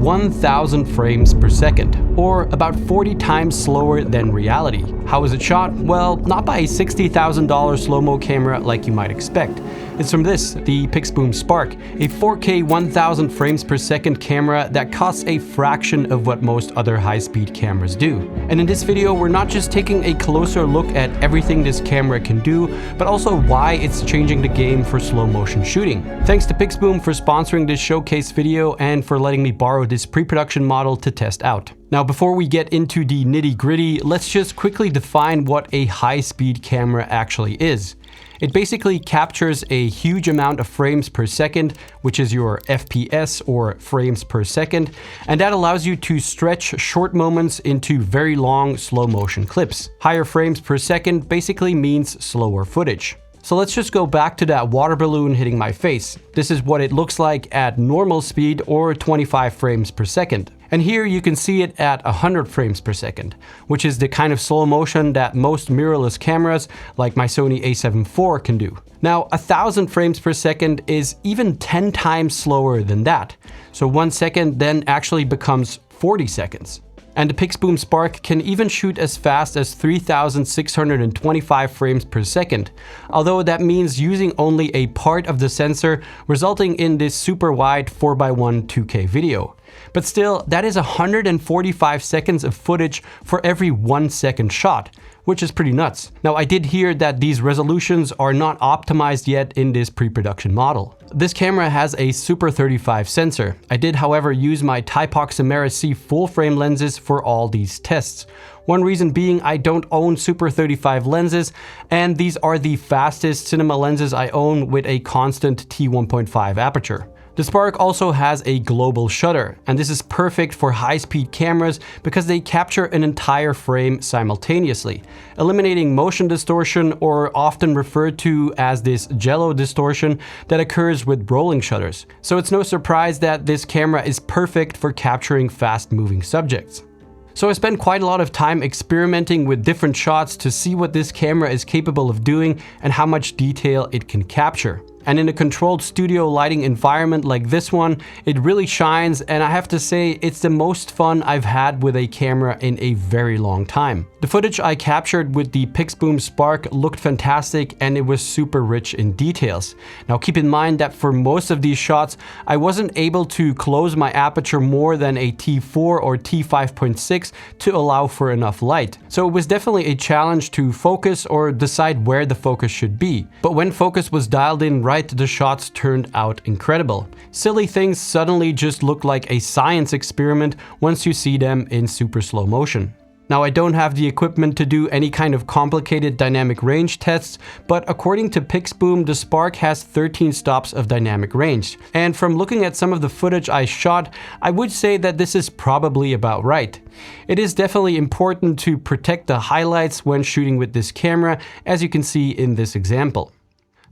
1000 frames per second, or about 40 times slower than reality. How is it shot? Well, not by a $60,000 slow-mo camera like you might expect. It's from this, the Pixboom Spark, a 4K 1000 frames per second camera that costs a fraction of what most other high-speed cameras do. And in this video, we're not just taking a closer look at everything this camera can do, but also why it's changing the game for slow motion shooting. Thanks to Pixboom for sponsoring this showcase video and for letting me borrow this pre-production model to test out. Now, before we get into the nitty-gritty, let's just quickly define what a high-speed camera actually is. It basically captures a huge amount of frames per second, which is your FPS or frames per second, and that allows you to stretch short moments into very long slow motion clips. Higher frames per second basically means slower footage. So let's just go back to that water balloon hitting my face. This is what it looks like at normal speed or 25 frames per second. And here you can see it at 100 frames per second, which is the kind of slow motion that most mirrorless cameras like my Sony a7 IV can do. Now, 1000 frames per second is even 10 times slower than that. So 1 second then actually becomes 40 seconds. And the Pixboom Spark can even shoot as fast as 3625 frames per second, although that means using only a part of the sensor, resulting in this super wide 4x1 2K video. But still, that is 145 seconds of footage for every 1 second shot, which is pretty nuts. Now, I did hear that these resolutions are not optimized yet in this pre-production model. This camera has a Super 35 sensor. I did, however, use my Typox C full frame lenses for all these tests. One reason being I don't own Super 35 lenses, and these are the fastest cinema lenses I own with a constant t1.5 aperture. The Spark also has a global shutter, and this is perfect for high-speed cameras because they capture an entire frame simultaneously, eliminating motion distortion, or often referred to as this jello distortion that occurs with rolling shutters. So it's no surprise that this camera is perfect for capturing fast-moving subjects. So I spent quite a lot of time experimenting with different shots to see what this camera is capable of doing and how much detail it can capture. And in a controlled studio lighting environment like this one, it really shines, and I have to say it's the most fun I've had with a camera in a very long time. The footage I captured with the Pixboom Spark looked fantastic, and it was super rich in details. Now keep in mind that for most of these shots, I wasn't able to close my aperture more than a t4 or t5.6 to allow for enough light. So it was definitely a challenge to focus or decide where the focus should be. But when focus was dialed in right, the shots turned out incredible. Silly things suddenly just look like a science experiment once you see them in super slow motion. Now, I don't have the equipment to do any kind of complicated dynamic range tests, but according to Pixboom, the Spark has 13 stops of dynamic range. And from looking at some of the footage I shot, I would say that this is probably about right. It is definitely important to protect the highlights when shooting with this camera, as you can see in this example.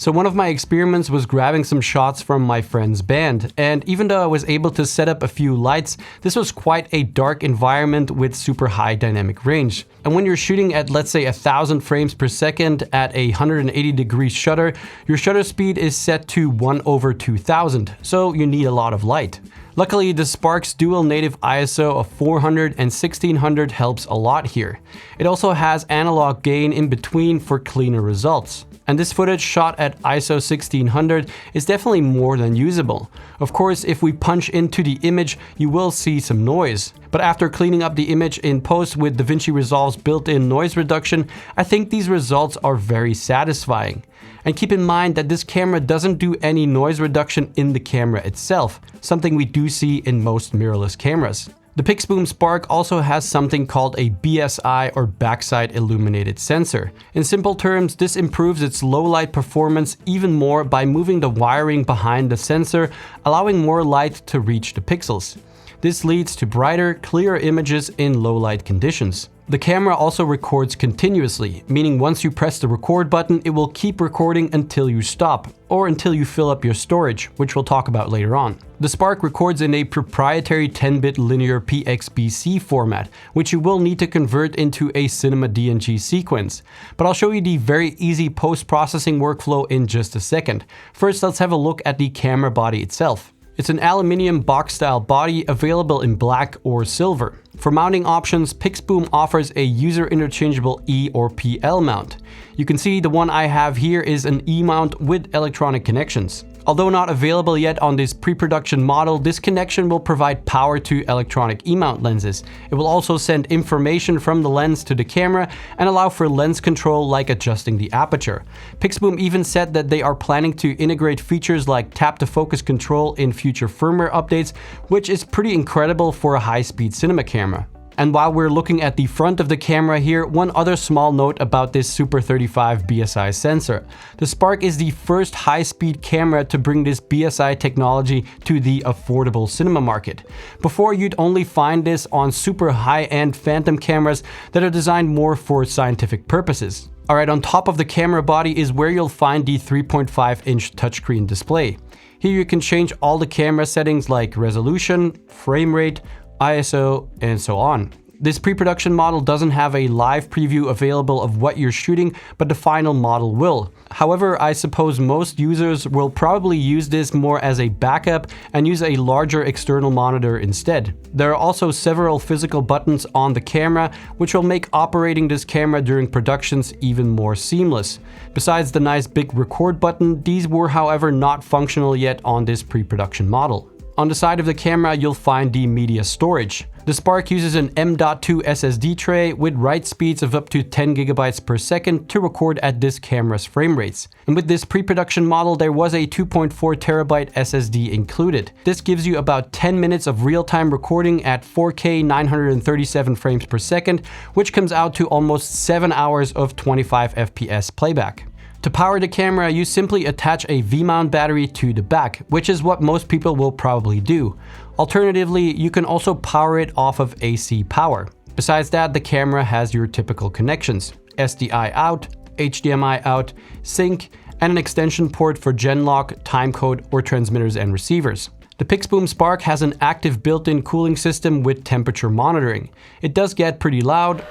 So one of my experiments was grabbing some shots from my friend's band, and even though I was able to set up a few lights, this was quite a dark environment with super high dynamic range. And when you're shooting at, let's say, 1000 frames per second at a 180-degree shutter, your shutter speed is set to 1/2000, so you need a lot of light. Luckily, the Spark's dual native ISO of 400 and 1600 helps a lot here. It also has analog gain in between for cleaner results. And this footage shot at ISO 1600 is definitely more than usable. Of course, if we punch into the image, you will see some noise. But after cleaning up the image in post with DaVinci Resolve's built-in noise reduction, I think these results are very satisfying. And keep in mind that this camera doesn't do any noise reduction in the camera itself, something we do see in most mirrorless cameras. The Pixboom Spark also has something called a BSI or backside illuminated sensor. In simple terms, this improves its low light performance even more by moving the wiring behind the sensor, allowing more light to reach the pixels. This leads to brighter, clearer images in low light conditions. The camera also records continuously, meaning once you press the record button, it will keep recording until you stop, or until you fill up your storage, which we'll talk about later on. The Spark records in a proprietary 10-bit linear PXBC format, which you will need to convert into a cinema DNG sequence. But I'll show you the very easy post-processing workflow in just a second. First, let's have a look at the camera body itself. It's an aluminium box-style body available in black or silver. For mounting options, Pixboom offers a user-interchangeable E or PL mount. You can see the one I have here is an E mount with electronic connections. Although not available yet on this pre-production model, this connection will provide power to electronic E-mount lenses. It will also send information from the lens to the camera and allow for lens control like adjusting the aperture. Pixboom even said that they are planning to integrate features like tap-to-focus control in future firmware updates, which is pretty incredible for a high-speed cinema camera. And while we're looking at the front of the camera here, one other small note about this Super 35 BSI sensor. The Spark is the first high-speed camera to bring this BSI technology to the affordable cinema market. Before, you'd only find this on super high-end phantom cameras that are designed more for scientific purposes. Alright, on top of the camera body is where you'll find the 3.5-inch touchscreen display. Here you can change all the camera settings like resolution, frame rate, ISO, and so on. This pre-production model doesn't have a live preview available of what you're shooting, but the final model will. However, I suppose most users will probably use this more as a backup and use a larger external monitor instead. There are also several physical buttons on the camera, which will make operating this camera during productions even more seamless. Besides the nice big record button, these were however not functional yet on this pre-production model. On the side of the camera, you'll find the media storage. The Spark uses an M.2 SSD tray with write speeds of up to 10 GB per second to record at this camera's frame rates. And with this pre-production model, there was a 2.4 TB SSD included. This gives you about 10 minutes of real-time recording at 4K 937 frames per second, which comes out to almost 7 hours of 25 FPS playback. To power the camera, you simply attach a V-mount battery to the back, which is what most people will probably do. Alternatively, you can also power it off of AC power. Besides that, the camera has your typical connections: SDI out, HDMI out, sync, and an extension port for Genlock, timecode, or transmitters and receivers. The Pixboom Spark has an active built-in cooling system with temperature monitoring. It does get pretty loud,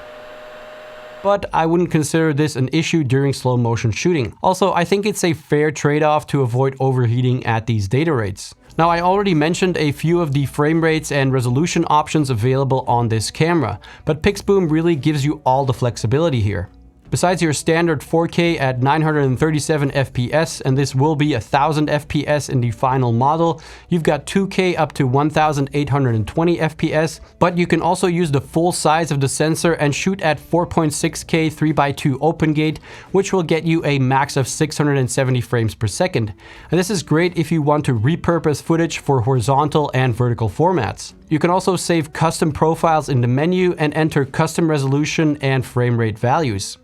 but I wouldn't consider this an issue during slow motion shooting. Also, I think it's a fair trade-off to avoid overheating at these data rates. Now, I already mentioned a few of the frame rates and resolution options available on this camera, but Pixboom really gives you all the flexibility here. Besides your standard 4K at 937 FPS, and this will be 1000 FPS in the final model, you've got 2K up to 1820 FPS, but you can also use the full size of the sensor and shoot at 4.6K 3x2 open gate, which will get you a max of 670 frames per second. And this is great if you want to repurpose footage for horizontal and vertical formats. You can also save custom profiles in the menu and enter custom resolution and frame rate values.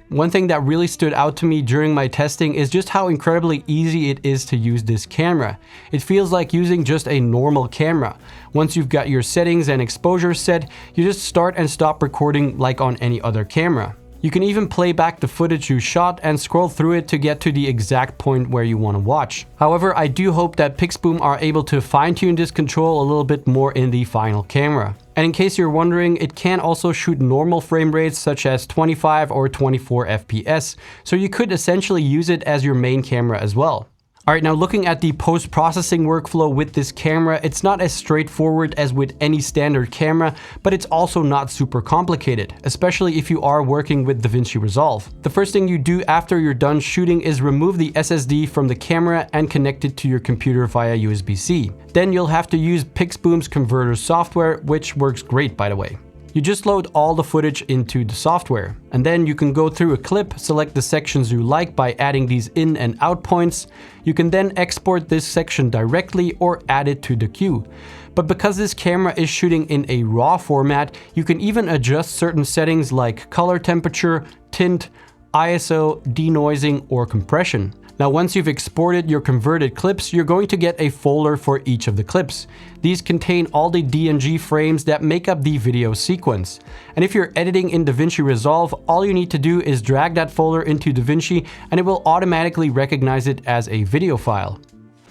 One thing that really stood out to me during my testing is just how incredibly easy it is to use this camera. It feels like using just a normal camera. Once you've got your settings and exposure set, you just start and stop recording like on any other camera. You can even play back the footage you shot and scroll through it to get to the exact point where you want to watch. However, I do hope that Pixboom are able to fine-tune this control a little bit more in the final camera. And in case you're wondering, it can also shoot normal frame rates such as 25 or 24 FPS, so you could essentially use it as your main camera as well. Alright, now looking at the post-processing workflow with this camera, it's not as straightforward as with any standard camera, but it's also not super complicated, especially if you are working with DaVinci Resolve. The first thing you do after you're done shooting is remove the SSD from the camera and connect it to your computer via USB-C. Then you'll have to use Pixboom's converter software, which works great by the way. You just load all the footage into the software, and then you can go through a clip, select the sections you like by adding these in and out points. You can then export this section directly or add it to the queue. But because this camera is shooting in a RAW format, you can even adjust certain settings like color temperature, tint, ISO, denoising, or compression. Now, once you've exported your converted clips, you're going to get a folder for each of the clips. These contain all the DNG frames that make up the video sequence. And if you're editing in DaVinci Resolve, all you need to do is drag that folder into DaVinci and it will automatically recognize it as a video file.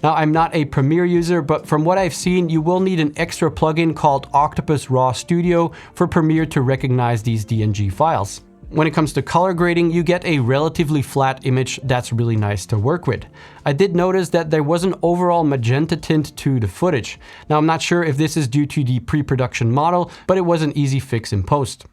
Now, I'm not a Premiere user, but from what I've seen, you will need an extra plugin called Octopus Raw Studio for Premiere to recognize these DNG files. When it comes to color grading, you get a relatively flat image that's really nice to work with. I did notice that there was an overall magenta tint to the footage. Now I'm not sure if this is due to the pre-production model, but it was an easy fix in post.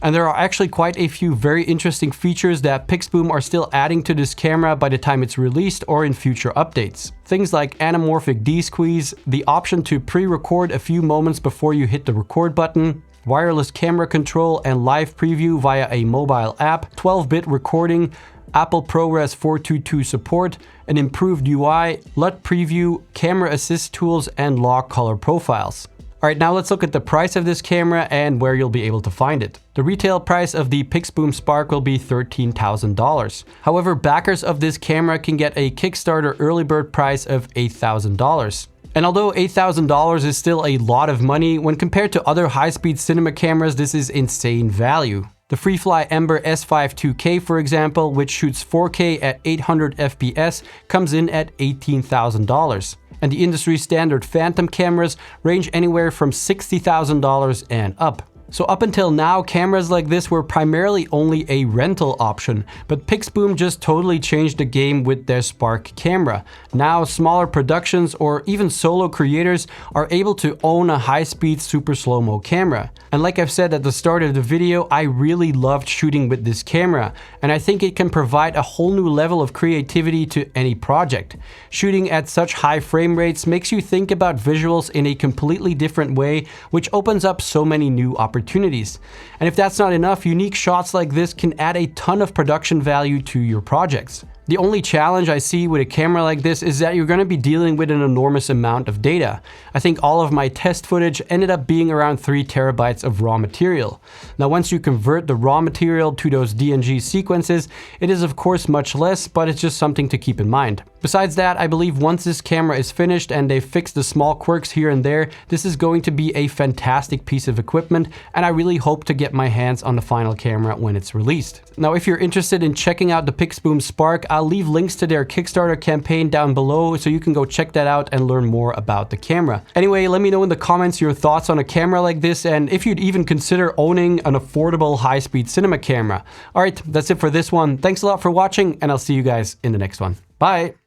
And there are actually quite a few very interesting features that Pixboom are still adding to this camera by the time it's released or in future updates. Things like anamorphic D-squeeze, the option to pre-record a few moments before you hit the record button, wireless camera control and live preview via a mobile app, 12-bit recording, Apple ProRes 422 support, an improved UI, LUT preview, camera assist tools, and lock color profiles. Alright, now let's look at the price of this camera and where you'll be able to find it. The retail price of the Pixboom Spark will be $13,000. However, backers of this camera can get a Kickstarter early bird price of $8,000. And although $8,000 is still a lot of money, when compared to other high-speed cinema cameras, this is insane value. The Freefly Ember S5K, for example, which shoots 4K at 800 FPS, comes in at $18,000. And the industry standard Phantom cameras range anywhere from $60,000 and up. So up until now, cameras like this were primarily only a rental option, but Pixboom just totally changed the game with their Spark camera. Now smaller productions or even solo creators are able to own a high-speed super slow-mo camera. And like I've said at the start of the video, I really loved shooting with this camera, and I think it can provide a whole new level of creativity to any project. Shooting at such high frame rates makes you think about visuals in a completely different way, which opens up so many new opportunities. And if that's not enough, unique shots like this can add a ton of production value to your projects. The only challenge I see with a camera like this is that you're going to be dealing with an enormous amount of data. I think all of my test footage ended up being around 3 terabytes of raw material. Now once you convert the raw material to those DNG sequences, it is of course much less, but it's just something to keep in mind. Besides that, I believe once this camera is finished and they've fixed the small quirks here and there, this is going to be a fantastic piece of equipment, and I really hope to get my hands on the final camera when it's released. Now if you're interested in checking out the Pixboom Spark, I'll leave links to their Kickstarter campaign down below so you can go check that out and learn more about the camera. Anyway, let me know in the comments your thoughts on a camera like this and if you'd even consider owning an affordable high-speed cinema camera. Alright, that's it for this one. Thanks a lot for watching, and I'll see you guys in the next one. Bye!